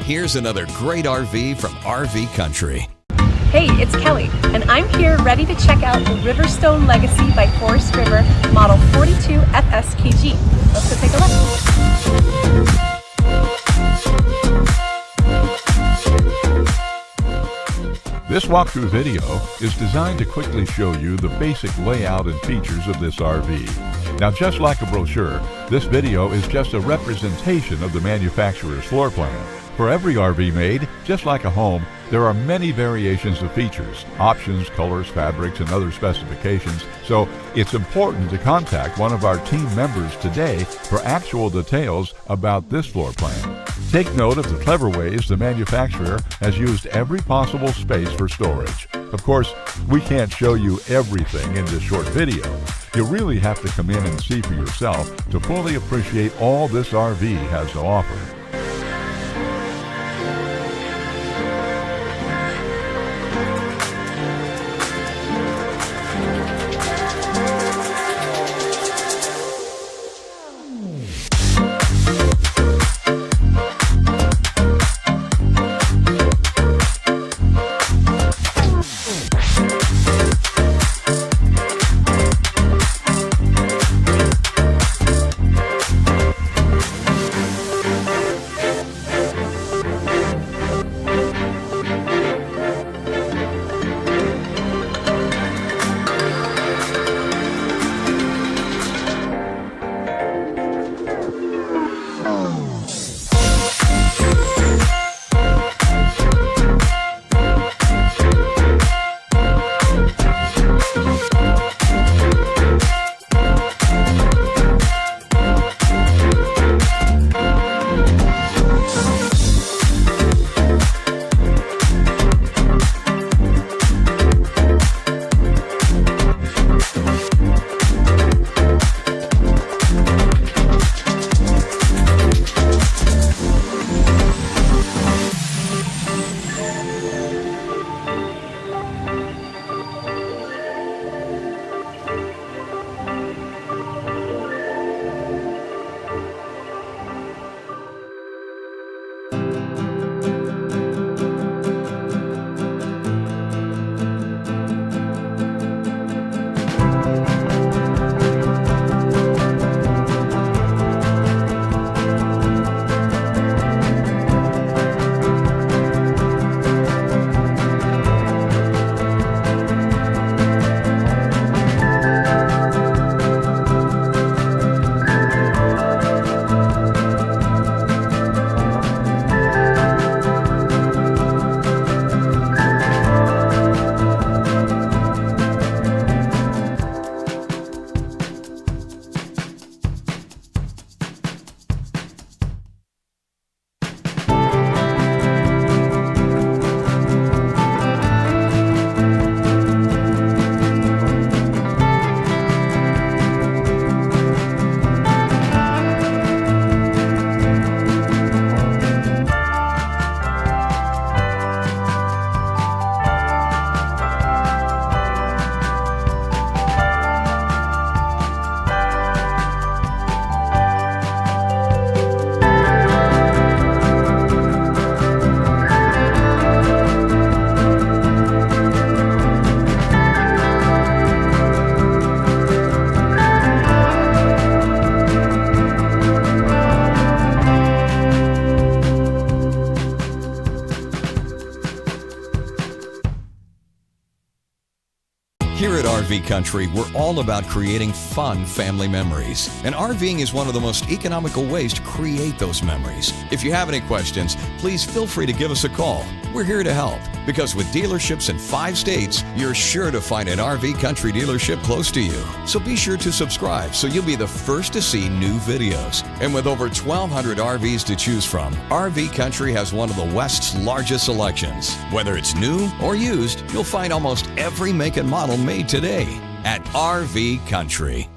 Here's another great RV from RV Country. Hey, it's Kelly, and I'm here ready to check out the RiverStone Legacy by Forest River Model 42FSKG. Let's go take a look. This walkthrough video is designed to quickly show you the basic layout and features of this RV. Now, just like a brochure, this video is just a representation of the manufacturer's floor plan. For every RV made, just like a home, there are many variations of features, options, colors, fabrics, and other specifications, so it's important to contact one of our team members today for actual details about this floor plan. Take note of the clever ways the manufacturer has used every possible space for storage. Of course, we can't show you everything in this short video. You really have to come in and see for yourself to fully appreciate all this RV has to offer. Here at RV Country, we're all about creating fun family memories. And RVing is one of the most economical ways to create those memories. If you have any questions, please feel free to give us a call. We're here to help, because with dealerships in 5 states, you're sure to find an RV Country dealership close to you. So be sure to subscribe so you'll be the first to see new videos. And with over 1,200 RVs to choose from, RV Country has one of the West's largest selections. Whether it's new or used, you'll find almost every make and model made today at RV Country.